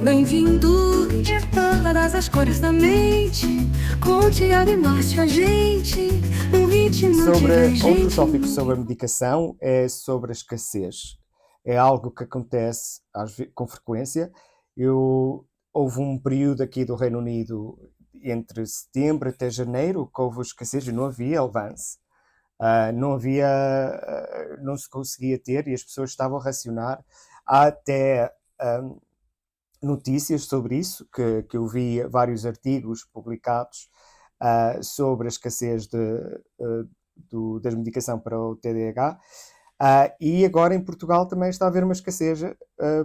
Bem-vindo de todas as cores da mente. Conte e animaste a gente num ritmo Outro divergente. tópico sobre a medicação é sobre a escassez. É algo que acontece com frequência. Houve um período aqui do Reino Unido, entre setembro até janeiro, que houve escassez e não havia Elvance. Não se conseguia ter e as pessoas estavam a racionar. Há até notícias sobre isso, que eu vi vários artigos publicados sobre a escassez da medicação para o TDAH. E agora em Portugal também está a haver uma escassez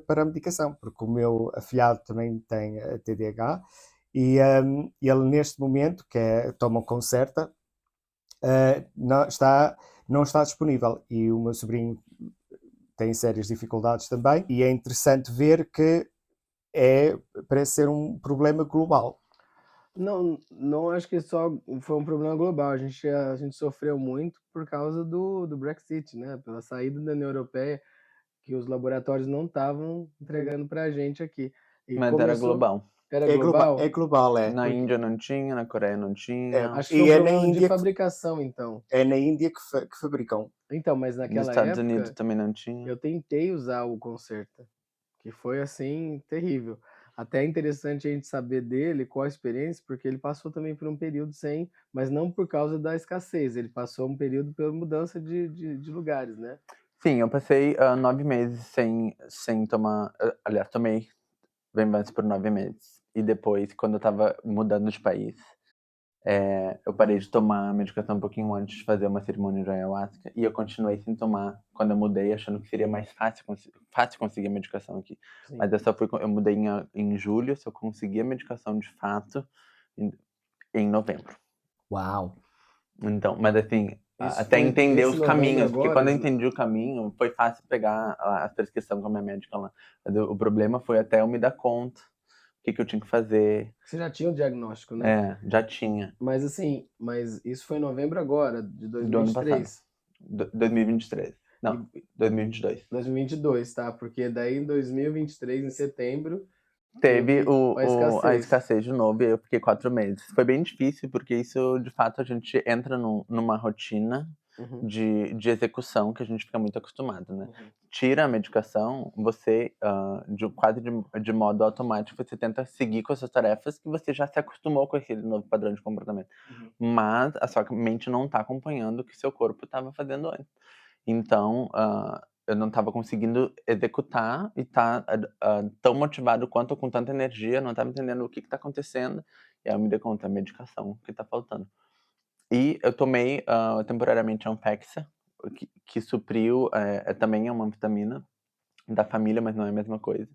para a medicação, porque o meu afilhado também tem TDAH e ele neste momento, toma o Concerta, não está disponível, e o meu sobrinho tem sérias dificuldades também, e é interessante ver que parece ser um problema global. Não acho que só foi um problema global. A gente sofreu muito por causa do Brexit, né? Pela saída da União Europeia, que os laboratórios não estavam entregando pra gente aqui. E Mas era global. Era É global? global, é. Na Índia não tinha, na Coreia não tinha. Acho que E foi um é na problema de Índia fabricação, então. É na Índia que fabricam. Então, mas Nos naquela Estados Unidos época, também não tinha. eu tentei usar o Concerta, que foi, assim, terrível. Até é interessante a gente saber dele, qual a experiência, porque ele passou também por um período sem, mas não por causa da escassez, ele passou um período pela mudança de lugares, né? Sim, eu passei 9 meses sem tomar. Aliás, tomei Venvance por 9 meses. E depois, quando eu tava mudando de país, eu parei de tomar a medicação um pouquinho antes de fazer uma cerimônia de ayahuasca. E eu continuei sem tomar quando eu mudei, achando que seria mais fácil conseguir a medicação aqui. Sim. Mas eu mudei em julho, se eu conseguir a medicação de fato em novembro. Uau! Então, mas assim, Isso até foi entender esse os novembro caminhos, porque agora, quando eu entendi o caminho, foi fácil pegar a prescrição com a minha médica lá. Mas o problema foi até eu me dar conta o que eu tinha que fazer. você já tinha o diagnóstico, né? Já tinha, Mas assim, isso foi em novembro agora, de do ano passado. 2023. 2023. Não, 2022. 2022, tá? Porque daí em 2023, em setembro, Teve a escassez. escassez de novo e eu fiquei 4 meses. Foi bem difícil, porque isso, de fato, a gente entra numa rotina Uhum. de execução que a gente fica muito acostumado, né? Uhum. Tira a medicação, você, quase de modo automático, você tenta seguir com as suas tarefas que você já se acostumou com aquele novo padrão de comportamento. Uhum. Mas a sua mente não está acompanhando o que seu corpo estava fazendo antes. Então, eu não estava conseguindo executar e tá tão motivado quanto, com tanta energia, não estava entendendo o que está acontecendo. E aí eu me dei conta, a medicação que está faltando. E eu tomei temporariamente a Anfexa, que supriu, também é uma vitamina da família, mas não é a mesma coisa.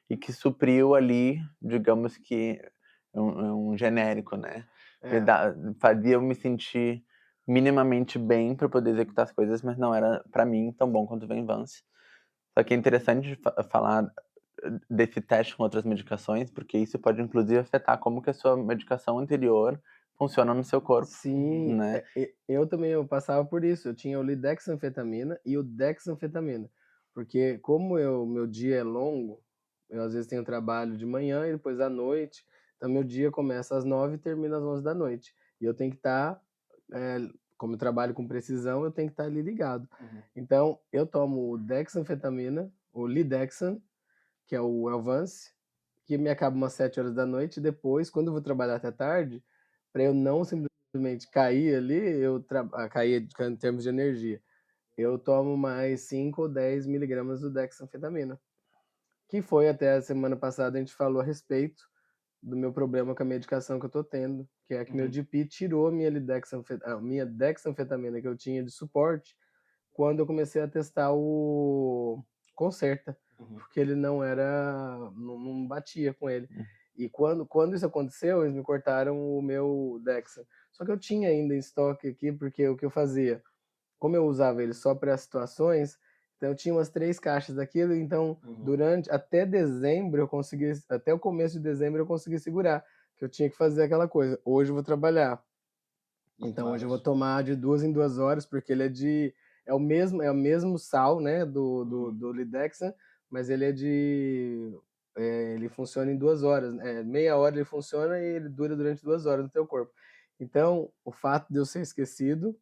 E que supriu ali, digamos que, um genérico, né? Que fazia eu me sentir minimamente bem para poder executar as coisas, mas não era, para mim, tão bom quanto o Venvance. Só que é interessante falar desse teste com outras medicações, porque isso pode inclusive afetar como que a sua medicação anterior funciona no seu corpo. Sim, Né? eu também passava por isso. Eu tinha o lidexanfetamina e o dexanfetamina. Porque como meu dia é longo, eu às vezes tenho trabalho de manhã e depois à noite. Então meu dia começa às 9 e termina às 11 da noite. E eu tenho que estar, como eu trabalho com precisão, eu tenho que estar ali ligado. Então eu tomo o dexanfetamina, o lidexan, que é o Elvance, que me acaba umas 7 horas da noite. E depois, quando eu vou trabalhar até tarde, para eu não simplesmente cair ali, cair em termos de energia, eu tomo mais 5 ou 10 miligramas do dexanfetamina. Que foi até a semana passada, a gente falou a respeito do meu problema com a medicação que eu tô tendo, que é que meu GP tirou a minha dexanfetamina que eu tinha de suporte quando eu comecei a testar o Concerta, porque ele não batia com ele. E quando isso aconteceu, eles me cortaram o meu Dexa. Só que eu tinha ainda em estoque aqui, porque o que eu fazia, como eu usava ele só para situações, então eu tinha umas 3 caixas daquilo, então até dezembro até o começo de dezembro eu consegui segurar, que eu tinha que fazer aquela coisa. Hoje eu vou trabalhar. Então hoje eu vou tomar de 2 em 2 horas, porque ele é o mesmo sal, né, do Lidexa, mas ele é de ele funciona em 2 horas, meia hora ele funciona e ele dura durante 2 horas no teu corpo. Então, o fato de eu ser esquecido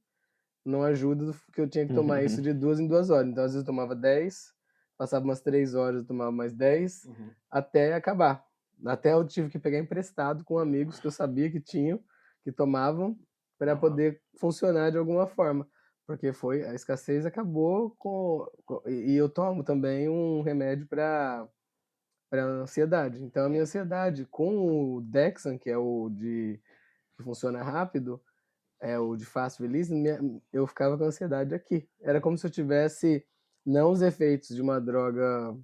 não ajuda, porque eu tinha que tomar isso de 2 em 2 horas. Então, às vezes eu tomava 10, passava umas 3 horas, eu tomava mais 10, até acabar. Até eu tive que pegar emprestado com amigos que eu sabia que tinham, que tomavam, para poder funcionar de alguma forma. Porque a escassez acabou e eu tomo também um remédio para ansiedade. Então, a minha ansiedade com o Dexan, que é que funciona rápido, é o de fast release, eu ficava com ansiedade aqui. Era como se eu tivesse não os efeitos de uma droga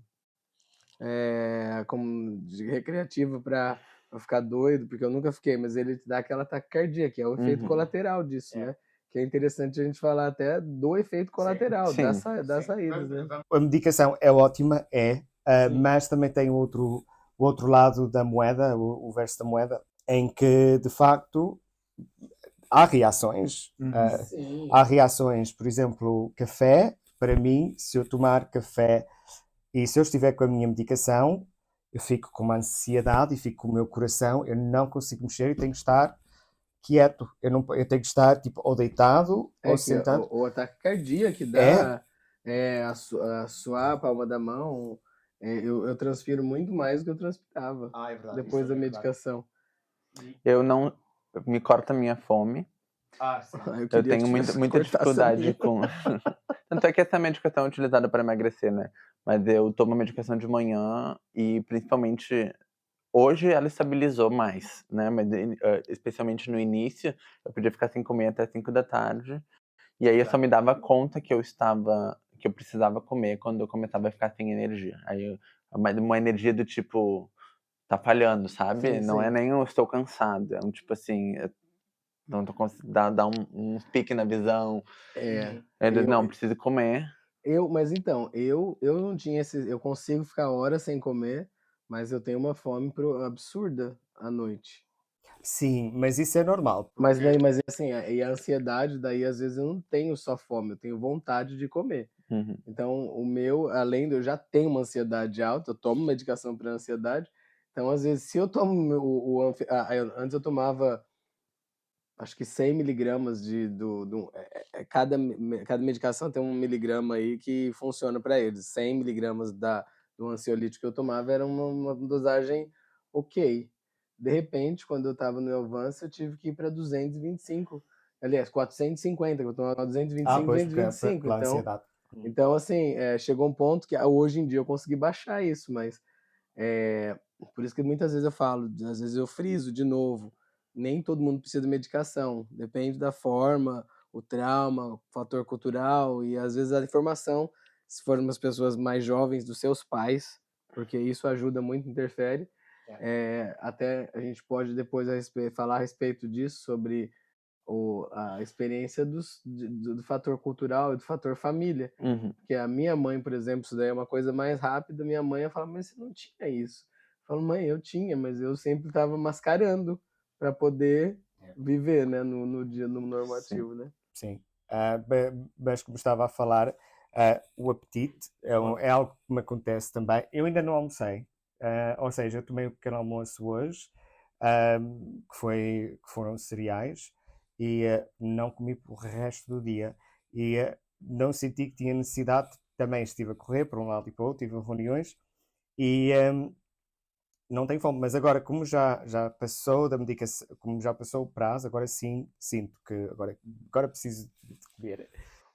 como recreativa para eu ficar doido, porque eu nunca fiquei, mas ele te dá aquela taquicardia, que é o efeito colateral disso, né? Que é interessante a gente falar até do efeito colateral, das saídas, né? A medicação é ótima, mas também tem o outro lado da moeda, o verso da moeda, em que, de facto, há reações. Há reações, por exemplo, café. Para mim, se eu tomar café e se eu estiver com a minha medicação, eu fico com uma ansiedade e fico com o meu coração, eu não consigo mexer e tenho que estar quieto. Eu tenho que estar tipo, ou deitado ou sentado. O ataque cardíaco que dá a suar a palma da mão. Eu transpiro muito mais do que eu transpirava depois da medicação. Eu não... Me corta a minha fome. Eu tenho muita dificuldade com... Tanto é que essa medicação é utilizada para emagrecer, né? Mas eu tomo a medicação de manhã e, principalmente, hoje ela estabilizou mais, né? Mas, especialmente no início, eu podia ficar sem comer até 5 da tarde. E aí eu só me dava conta que eu precisava comer quando eu começava a ficar sem energia. Aí uma energia do tipo, tá falhando, sabe? Não é nem eu estou cansado, é um tipo assim, não tô dá um pique na visão. Não, preciso comer. Mas então, eu não tinha eu consigo ficar horas sem comer, mas eu tenho uma fome absurda à noite. Sim, mas isso é normal. Mas assim, e a ansiedade, daí às vezes eu não tenho só fome, eu tenho vontade de comer. Então, o meu, além de eu já tenho uma ansiedade alta, eu tomo medicação para ansiedade. Então, às vezes, se eu tomo antes eu tomava acho que 100 miligramas cada medicação tem 1 miligrama aí que funciona para eles. 100 miligramas do ansiolítico que eu tomava era uma dosagem ok. De repente, quando eu estava no Elvanse, eu tive que ir para 225. Aliás, 450, que eu tomava 225, Pois, 225. pela ansiedade. Então, assim, chegou um ponto que hoje em dia eu consegui baixar isso, mas por isso que muitas vezes eu falo, às vezes eu friso de novo, nem todo mundo precisa de medicação, depende da forma, o trauma, o fator cultural e às vezes a informação, se forem umas pessoas mais jovens dos seus pais, porque isso ajuda muito, interfere. Até a gente pode depois falar a respeito disso, sobre a experiência do fator cultural e do fator família. Porque a minha mãe, por exemplo, isso daí é uma coisa mais rápida, minha mãe fala, mas você não tinha isso. Eu falo, mãe, eu tinha, mas eu sempre estava mascarando para poder viver, né, no dia no normativo, né? Sim. Mas como estava a falar, o apetite é algo que me acontece também. Eu ainda não almocei, ou seja, eu tomei um pequeno almoço hoje, que foram cereais, e não comi para o resto do dia. E não senti que tinha necessidade. Também estive a correr para um lado e para o outro, tive reuniões, e não tenho fome, mas agora, como já passou da medicação, como já passou o prazo, agora sim sinto que agora preciso de comer.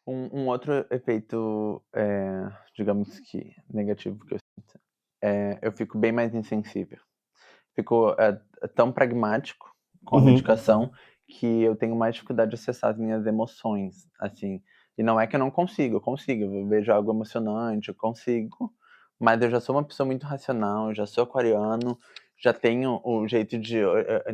Um outro efeito, digamos que negativo que eu sinto, eu fico bem mais insensível. Fico tão pragmático com a medicação que eu tenho mais dificuldade de acessar as minhas emoções, assim. E não é que eu não consigo, eu consigo. Eu vejo algo emocionante, eu consigo. Mas eu já sou uma pessoa muito racional, eu já sou aquariano, já tenho o jeito de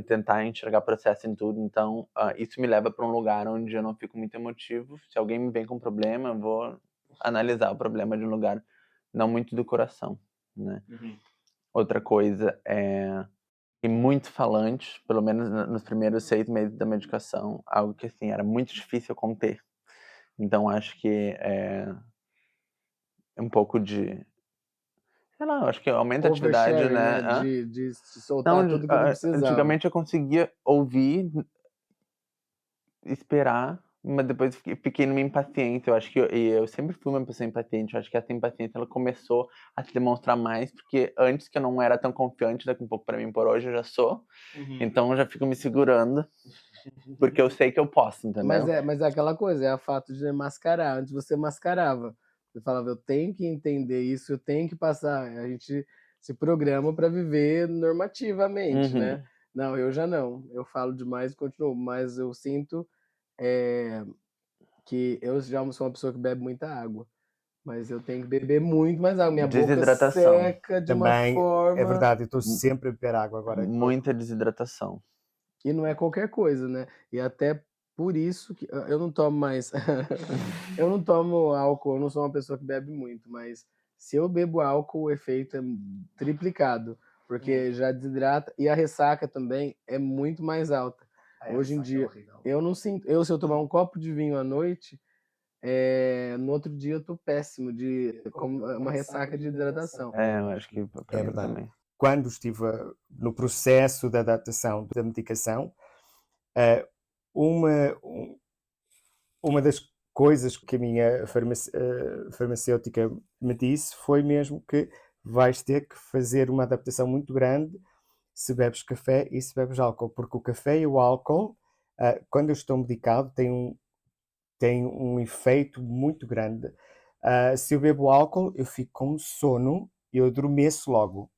tentar enxergar processo em tudo. Então, isso me leva para um lugar onde eu não fico muito emotivo. Se alguém me vem com um problema, eu vou analisar o problema de um lugar não muito do coração, né? Outra coisa e muito falante, pelo menos nos primeiros 6 meses da medicação, algo que assim era muito difícil conter. Então acho que é um pouco de sei lá, eu acho que aumenta a atividade, Oversharing, né? né? Hã? De soltar Não, tudo que eu não precisava. antigamente eu conseguia ouvir, esperar, mas depois fiquei numa impaciência. Eu acho que eu sempre fui uma pessoa impaciente. Eu acho que essa impaciência ela começou a se demonstrar mais, porque antes que eu não era tão confiante, daqui um pouco pra mim por hoje eu já sou. Então eu já fico me segurando, porque eu sei que eu posso, entendeu? Mas é aquela coisa, é a fato de mascarar. Antes você mascarava. Você falava, eu tenho que entender isso, eu tenho que passar. A gente se programa para viver normativamente, né? Uhum. Não, eu já não. Eu falo demais e continuo, mas eu sinto que eu já sou uma pessoa que bebe muita água. Mas eu tenho que beber muito mais água. Minha boca Desidratação. seca de uma Também é forma. verdade, eu estou Mu sempre a beber água agora. muita desidratação. E não é qualquer coisa, né? E até por isso que eu não tomo mais. Eu não tomo álcool, eu não sou uma pessoa que bebe muito, mas se eu bebo álcool, o efeito é triplicado, porque já desidrata e a ressaca também é muito mais alta. Hoje em dia, eu não sinto. Se eu tomar um copo de vinho à noite, no outro dia eu tô péssimo, como uma ressaca de hidratação. É, eu acho que pra É mim verdade. também. Quando estive no processo de adaptação da medicação, eh, uma, um- uma das coisas que a minha farmacêutica me disse foi mesmo que vais ter que fazer uma adaptação muito grande se bebes café e se bebes álcool, porque o café e o álcool, quando eu estou medicado, têm um efeito muito grande. Se eu bebo álcool, eu fico com sono, eu adormeço logo.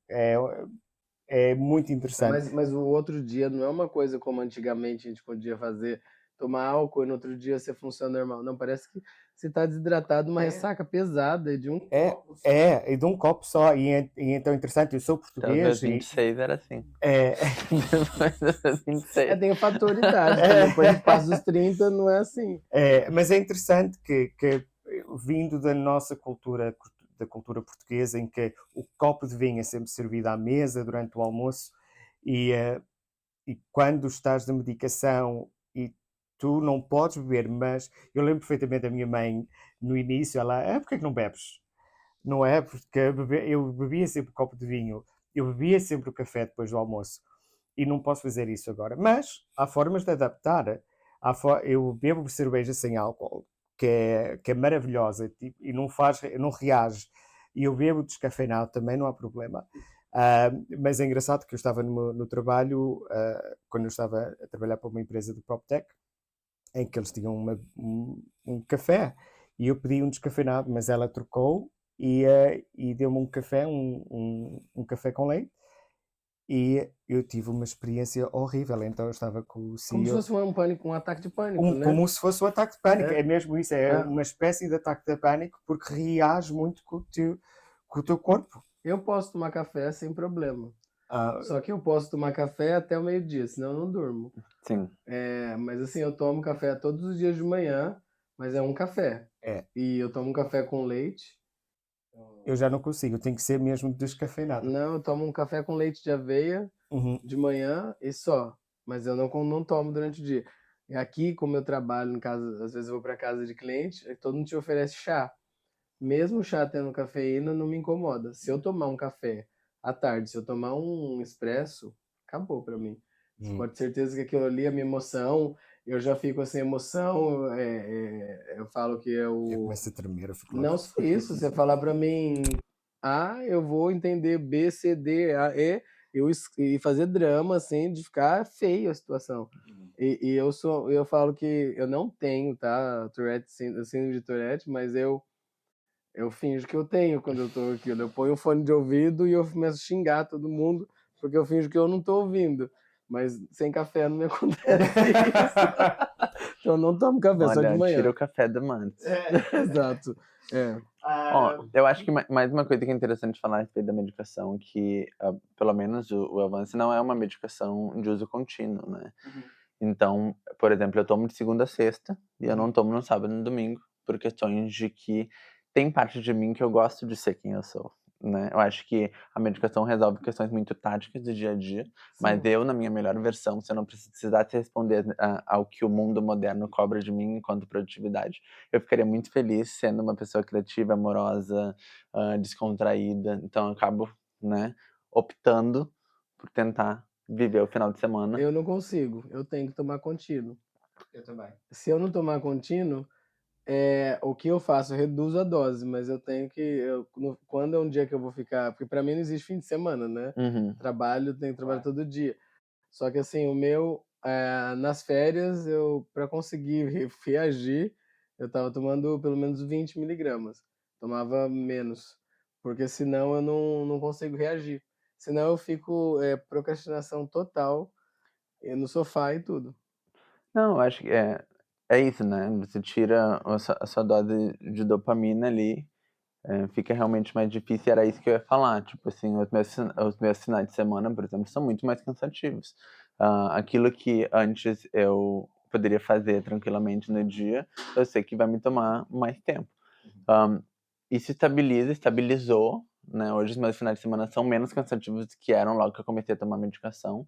É muito interessante. Mas o outro dia não é uma coisa como antigamente a gente podia fazer, tomar álcool e no outro dia você funciona normal. Não, parece que você está desidratado, uma ressaca pesada de um É, copo só. e de um copo só. E então é interessante, eu sou Até os meus português e 26 era assim. é, Depois dos meus 26. Tem a fator idade também, depois a gente passa dos 30, não é assim. mas é interessante que vindo da nossa cultura, da cultura portuguesa, em que o copo de vinho é sempre servido à mesa durante o almoço, e, e quando estás de medicação e tu não podes beber, mas eu lembro perfeitamente da minha mãe no início, ela, porque é que não bebes? Não é? Porque eu bebia sempre um copo de vinho, eu bebia sempre o café depois do almoço e não posso fazer isso agora. Mas há formas de adaptar. Eu bebo cerveja sem álcool, que é maravilhosa tipo, e não reage. E eu bebo descafeinado também, não há problema. Mas é engraçado que eu estava no trabalho, quando eu estava a trabalhar para uma empresa de PropTech, em que eles tinham um café e eu pedi um descafeinado, mas ela trocou e deu-me um café, um café com leite e eu tive uma experiência horrível. Então eu estava com o Como se CEO, fosse um pânico, um ataque de pânico, né? como se fosse um ataque de pânico. É, É mesmo isso, é é. uma espécie de ataque de pânico porque reage muito com o teu corpo. Eu posso tomar café sem problema. Ah, Só que eu posso tomar café até o meio-dia, senão eu não durmo. Sim. Mas assim, eu tomo café todos os dias de manhã, mas é um café. é, E eu tomo um café com leite. eu já não consigo, tem que ser mesmo descafeinado. Não, eu tomo um café com leite de aveia Uhum. de manhã e só. Mas eu não tomo durante o dia. E aqui, como eu trabalho em casa, às vezes eu vou para casa de cliente, todo mundo te oferece chá. Mesmo o chá tendo cafeína, não me incomoda. Se eu tomar um café à tarde, se eu tomar um expresso, acabou para mim. Você Uhum. pode ter certeza que aquilo ali, a minha emoção, eu já fico sem emoção. Eu falo que é Eu o. começo a tremer, eu fico Não logo. só isso, você falar para mim A, eu vou entender B, C, D, A, E, e fazer drama, assim, de ficar feio a situação. E eu falo que eu não tenho, tá? Tourette, síndrome de Tourette, mas eu finjo que eu tenho quando eu tô aqui. Eu ponho o fone de ouvido e eu começo a xingar todo mundo, porque eu finjo que eu não tô ouvindo. Mas sem café não me acontece isso. Então eu não tomo café, só de Olha, tira manhã. o café da antes. Exato. Ó, eu acho que mais uma coisa que é interessante falar a respeito da medicação, que pelo menos o Avance não é uma medicação de uso contínuo, né? Então, por exemplo, eu tomo de segunda a sexta e eu não tomo no sábado e no domingo, por questões de que tem parte de mim que eu gosto de ser quem eu sou. né? Eu acho que a medicação resolve questões muito táticas do dia a dia, mas Sim. eu, na minha melhor versão, se eu não precisasse responder ao que o mundo moderno cobra de mim enquanto produtividade, eu ficaria muito feliz sendo uma pessoa criativa, amorosa, descontraída. Então eu acabo, né, optando por tentar viver o final de semana. Eu não consigo, eu tenho que tomar contínuo. Eu também. Se eu não tomar contínuo, o que eu faço? Eu reduzo a dose, mas eu tenho que. Quando é um dia que eu vou ficar. Porque pra mim não existe fim de semana, né? Uhum. Tenho trabalho todo dia. Só que assim, o meu. Nas férias, pra conseguir reagir, eu tava tomando pelo menos 20 miligramas. Tomava menos. Porque senão eu não consigo reagir. Senão eu fico procrastinação total no sofá e tudo. Não, eu acho que é isso, né? Você tira a sua dose de dopamina ali, fica realmente mais difícil. Era isso que eu ia falar. Tipo assim, os meus finais de semana, por exemplo, são muito mais cansativos. Aquilo que antes eu poderia fazer tranquilamente no dia, eu sei que vai me tomar mais tempo. Isso estabilizou, né? Hoje os meus finais de semana são menos cansativos do que eram logo que eu comecei a tomar medicação.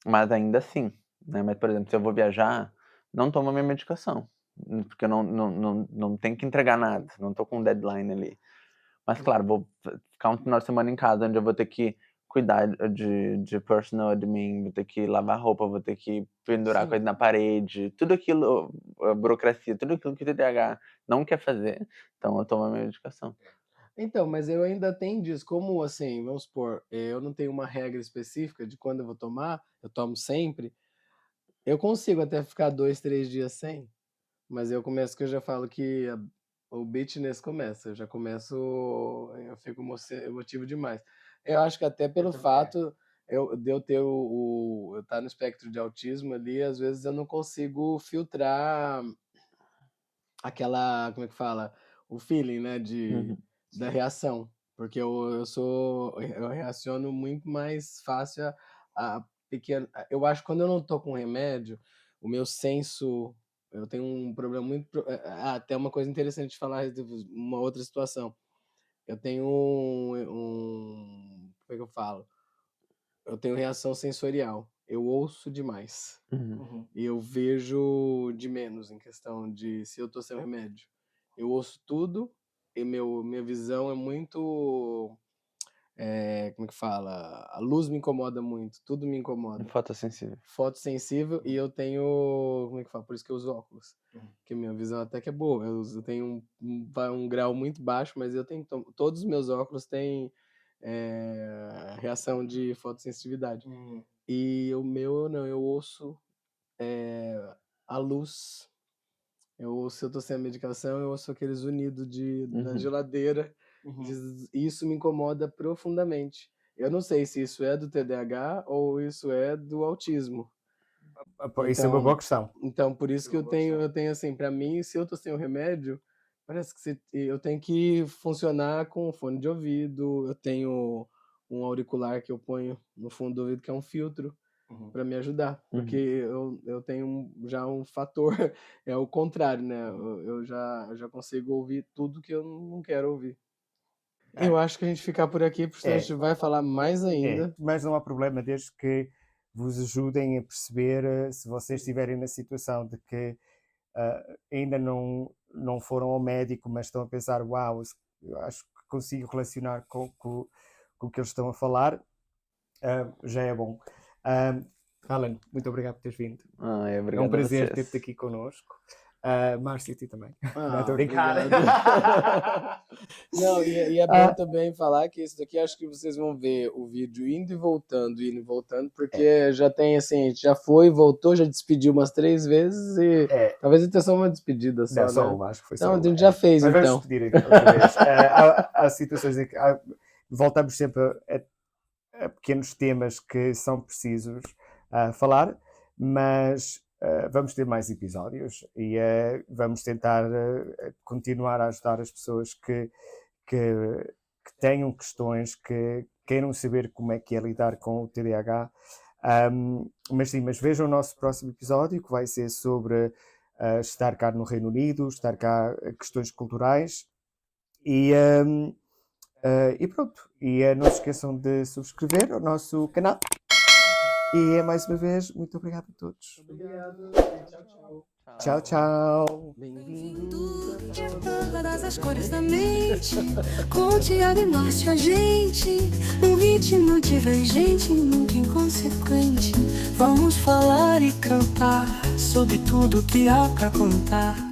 Mas ainda assim, né? Mas, por exemplo, se eu vou viajar, não tomo minha medicação, porque eu não tenho que entregar nada, não tô com um deadline ali. Mas, claro, vou ficar um final de semana em casa, onde eu vou ter que cuidar de personal admin, vou ter que lavar roupa, vou ter que pendurar Sim. coisa na parede, tudo aquilo, a burocracia, tudo aquilo que o TDAH não quer fazer, então eu tomo a minha medicação. Então, mas eu ainda tenho disso, como assim, vamos supor, eu não tenho uma regra específica de quando eu vou tomar, eu tomo sempre, eu consigo até ficar 2, 3 dias sem, mas eu começo que eu já falo que o bitchiness começa, eu já começo, eu fico emotivo demais. Eu acho que até pelo também. fato de eu ter eu estar no espectro de autismo ali, às vezes eu não consigo filtrar aquela, como é que fala? O feeling, né, Uhum. da reação. Porque eu reaciono muito mais fácil a pequeno. Eu acho que quando eu não tô com remédio, o meu senso, eu tenho um problema até uma coisa interessante de falar, uma outra situação. Eu tenho como é que eu falo? Eu tenho reação sensorial. Eu ouço demais. Uhum. E eu vejo de menos em questão de se eu tô sem o remédio. Eu ouço tudo e minha visão é muito, como é que fala? A luz me incomoda muito, tudo me incomoda. Fotossensível. Fotossensível e eu tenho, como é que fala? Por isso que eu uso óculos. Porque minha visão até que é boa. Eu tenho um grau muito baixo, mas eu tenho todos os meus óculos têm reação de fotossensitividade. E o meu não, eu ouço a luz. Se eu tô sem a medicação, eu ouço aqueles unidos da Uhum. geladeira. Isso me incomoda profundamente. Eu não sei se isso é do TDAH ou isso é do autismo. Isso é uma boa Então, questão. então por isso que eu tenho assim, para mim, se eu tô sem o remédio, parece que eu tenho que funcionar com fone de ouvido, eu tenho um auricular que eu ponho no fundo do ouvido que é um filtro para me ajudar, porque eu tenho já um fator, é o contrário, né? Eu já consigo ouvir tudo que eu não quero ouvir. Eu acho que a gente ficar por aqui, porque senão a gente vai falar mais ainda. Mas não há problema, desde que vos ajudem a perceber se vocês estiverem na situação de que ainda não foram ao médico, mas estão a pensar, uau, eu acho que consigo relacionar com o que eles estão a falar, já é bom. Alan, muito obrigado por teres vindo. É Obrigado um a prazer vocês. ter-te aqui connosco. Márcio, e ti também. Ah, Estou a brincar. obrigado. Não, e é bom também falar que isso daqui acho que vocês vão ver o vídeo indo e voltando, porque já tem assim, a gente já foi, voltou, já despediu umas 3 vezes e talvez tenha só uma despedida só, Não, só né? uma, acho que foi Então, só a uma. gente já fez, Mas vamos então. despedir outra vez. Há situações em que voltamos sempre a pequenos temas que são precisos falar, mas vamos ter mais episódios e vamos tentar continuar a ajudar as pessoas que tenham questões, que queiram saber como é que é lidar com o TDAH. Mas vejam o nosso próximo episódio, que vai ser sobre estar cá no Reino Unido, estar cá, questões culturais. E E pronto. E não se esqueçam de subscrever o nosso canal. E mais uma vez, muito obrigado a todos. Obrigado. Tchau, tchau. Tchau, tchau. Bem-vindo. De todas as cores da mente, conte a de norte a gente, num ritmo divergente, nunca inconsequente. Vamos falar e cantar sobre tudo que há pra contar.